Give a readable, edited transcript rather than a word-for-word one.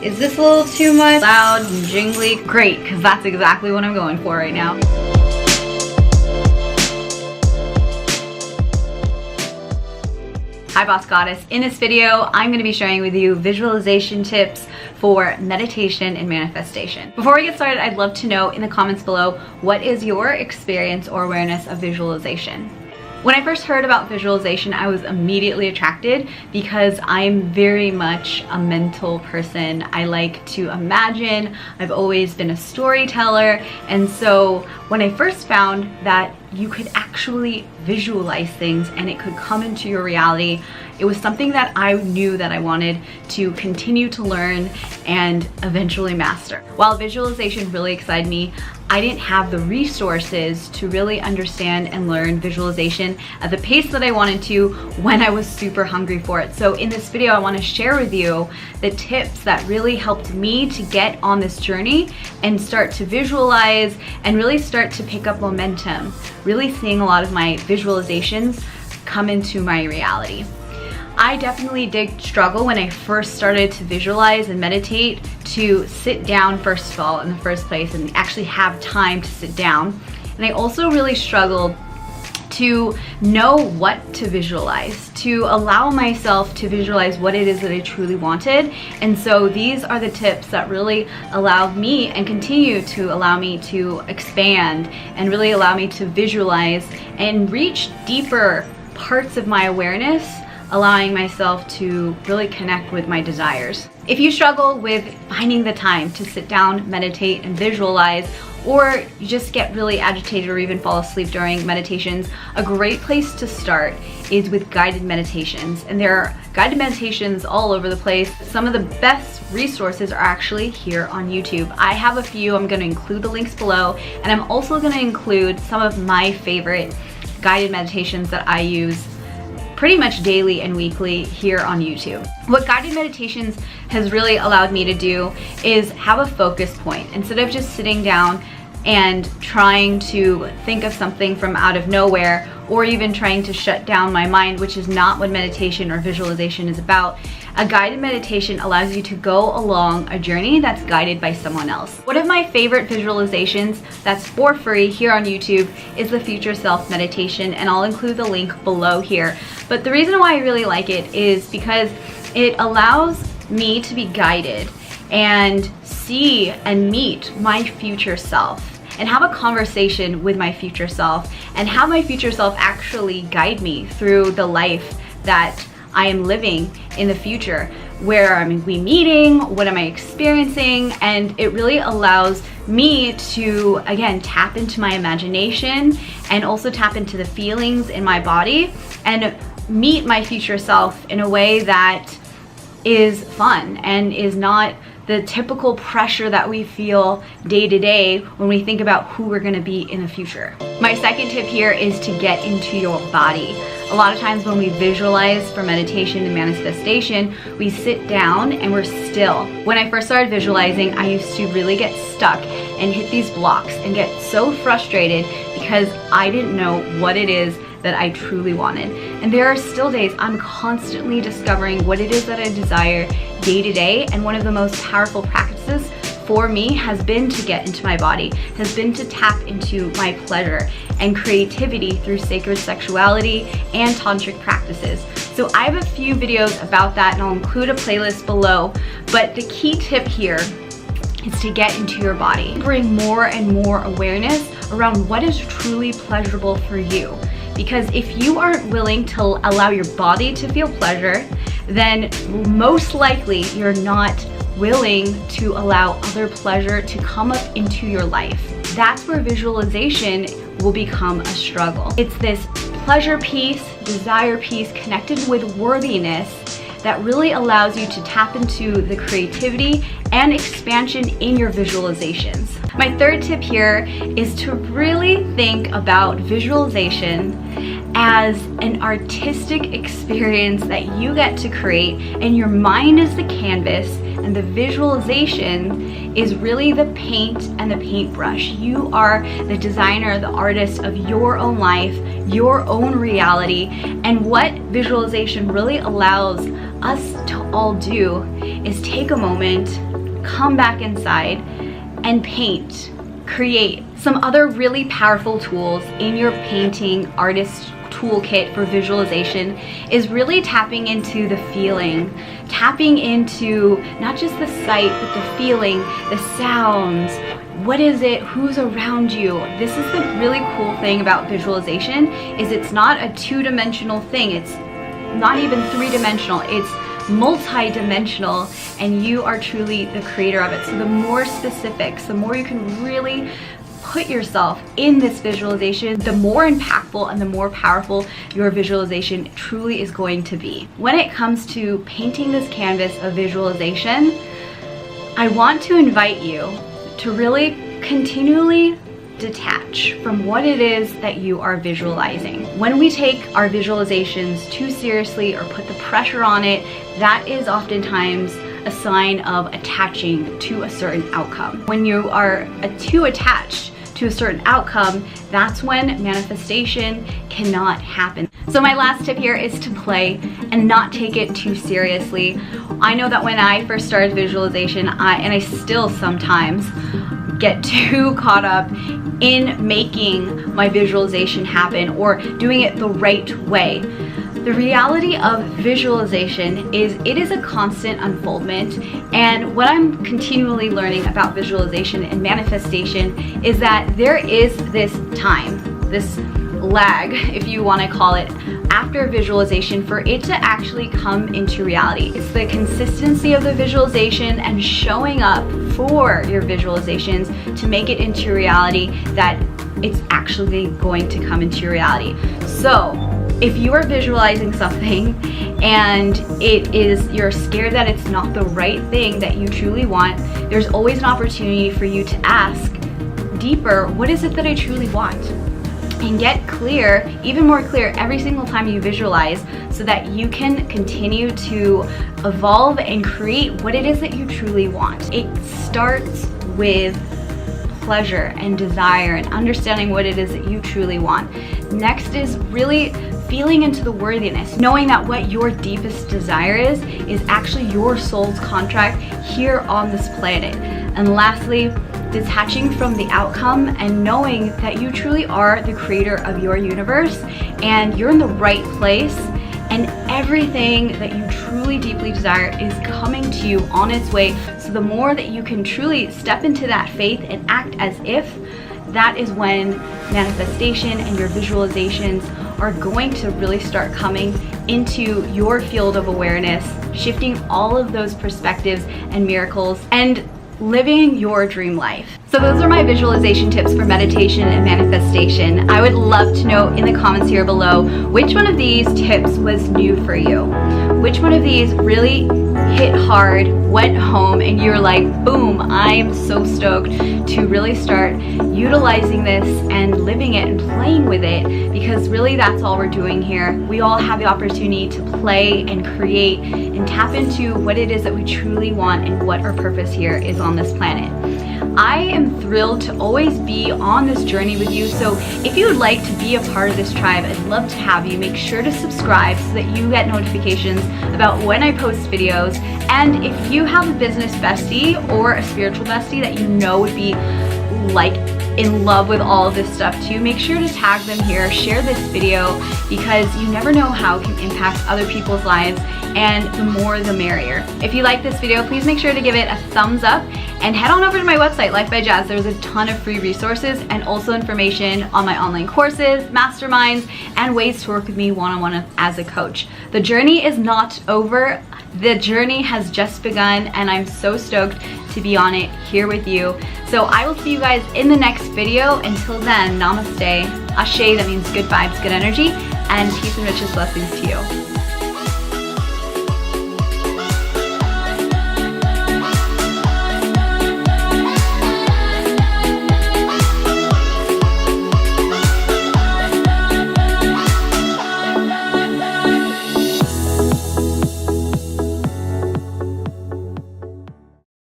Is this a little too much? Loud and jingly? Great, because that's exactly what I'm going for right now. Hi Boss Goddess. In this video, I'm going to be sharing with you visualization tips for meditation and manifestation. Before we get started, I'd love to know in the comments below, what is your experience or awareness of visualization? When I first heard about visualization, I was immediately attracted because I'm very much a mental person. I like to imagine. I've always been a storyteller. And so when I first found that you could actually visualize things and it could come into your reality, it was something that I knew that I wanted to continue to learn and eventually master. While visualization really excited me, I didn't have the resources to really understand and learn visualization at the pace that I wanted to when I was super hungry for it. So in this video, I want to share with you the tips that really helped me to get on this journey and start to visualize and really start to pick up momentum, really seeing a lot of my visualizations come into my reality. I definitely did struggle when I first started to visualize and meditate to sit down first of all in the first place and actually have time to sit down. And I also really struggled to know what to visualize, to allow myself to visualize what it is that I truly wanted. And so these are the tips that really allowed me and continue to allow me to expand and really allow me to visualize and reach deeper parts of my awareness, allowing myself to really connect with my desires. If you struggle with finding the time to sit down, meditate, and visualize, or you just get really agitated or even fall asleep during meditations, a great place to start is with guided meditations. And there are guided meditations all over the place. Some of the best resources are actually here on YouTube. I have a few. I'm going to include the links below, and I'm also going to include some of my favorite guided meditations that I use pretty much daily and weekly here on YouTube. What guided meditations has really allowed me to do is have a focus point. Instead of just sitting down and trying to think of something from out of nowhere, or even trying to shut down my mind, which is not what meditation or visualization is about, a guided meditation allows you to go along a journey that's guided by someone else. One of my favorite visualizations that's for free here on YouTube is the Future Self meditation, and I'll include the link below here. But the reason why I really like it is because it allows me to be guided and see and meet my future self and have a conversation with my future self and have my future self actually guide me through the life that I am living in the future. Where am we meeting? What am I experiencing? And it really allows me to, again, tap into my imagination and also tap into the feelings in my body and meet my future self in a way that is fun and is not the typical pressure that we feel day to day when we think about who we're gonna be in the future. My second tip here is to get into your body. A lot of times when we visualize for meditation and manifestation, we sit down and we're still. When I first started visualizing, I used to really get stuck and hit these blocks and get so frustrated because I didn't know what it is that I truly wanted. And there are still days I'm constantly discovering what it is that I desire day to day, and one of the most powerful practices for me has been to get into my body, has been to tap into my pleasure and creativity through sacred sexuality and tantric practices. So I have a few videos about that, and I'll include a playlist below, but the key tip here is to get into your body. Bring more and more awareness around what is truly pleasurable for you. Because if you aren't willing to allow your body to feel pleasure, then most likely you're not willing to allow other pleasure to come up into your life. That's where visualization will become a struggle. It's this pleasure piece, desire piece connected with worthiness that really allows you to tap into the creativity and expansion in your visualizations. My third tip here is to really think about visualization as an artistic experience that you get to create, and your mind is the canvas and the visualization is really the paint and the paintbrush. You are the designer, the artist of your own life, your own reality, and what visualization really allows us to all do is take a moment, come back inside, and paint, create. Some other really powerful tools in your painting artist toolkit for visualization is really tapping into the feeling, tapping into not just the sight, but the feeling, the sounds. What is it? Who's around you? This is the really cool thing about visualization, is it's not a two-dimensional thing. It's not even three-dimensional. It's multi-dimensional, and you are truly the creator of it. So the more specifics, the more you can really put yourself in this visualization, the more impactful and the more powerful your visualization truly is going to be. When it comes to painting this canvas of visualization, I want to invite you to really continually detach from what it is that you are visualizing. When we take our visualizations too seriously or put the pressure on it, that is oftentimes a sign of attaching to a certain outcome. When you are too attached to a certain outcome, that's when manifestation cannot happen. So my last tip here is to play and not take it too seriously. I know that when I first started visualization, and I still sometimes get too caught up in making my visualization happen or doing it the right way. The reality of visualization is it is a constant unfoldment, and what I'm continually learning about visualization and manifestation is that there is this time, this lag, if you want to call it, after visualization for it to actually come into reality. It's the consistency of the visualization and showing up for your visualizations to make it into reality that it's actually going to come into reality. So if you are visualizing something and you're scared that it's not the right thing that you truly want, there's always an opportunity for you to ask deeper, what is it that I truly want? And get clear, even more clear every single time you visualize, so that you can continue to evolve and create what it is that you truly want. It starts with pleasure and desire and understanding what it is that you truly want. Next is really feeling into the worthiness, knowing that what your deepest desire is actually your soul's contract here on this planet. And lastly, detaching from the outcome and knowing that you truly are the creator of your universe and you're in the right place, and everything that you truly deeply desire is coming to you on its way. So the more that you can truly step into that faith and act as if, that is when manifestation and your visualizations are going to really start coming into your field of awareness, shifting all of those perspectives and miracles and living your dream life. So those are my visualization tips for meditation and manifestation. I would love to know in the comments here below which one of these tips was new for you. Which one of these really hit hard, went home, and you're like, boom, I'm so stoked to really start utilizing this and living it and playing with it, because really that's all we're doing here. We all have the opportunity to play and create and tap into what it is that we truly want and what our purpose here is on this planet. I am thrilled to always be on this journey with you, so if you would like to be a part of this tribe, I'd love to have you. Make sure to subscribe so that you get notifications about when I post videos. And if you have a business bestie or a spiritual bestie that you know would be like in love with all of this stuff too, make sure to tag them here, share this video, because you never know how it can impact other people's lives, and the more the merrier. If you like this video, please make sure to give it a thumbs up and head on over to my website, Life by Jazz. There's a ton of free resources and also information on my online courses, masterminds, and ways to work with me one-on-one as a coach. The journey is not over. The journey has just begun, and I'm so stoked to be on it here with you. So I will see you guys in the next video. Until then, namaste, ashe, that means good vibes, good energy, and peace and riches blessings to you.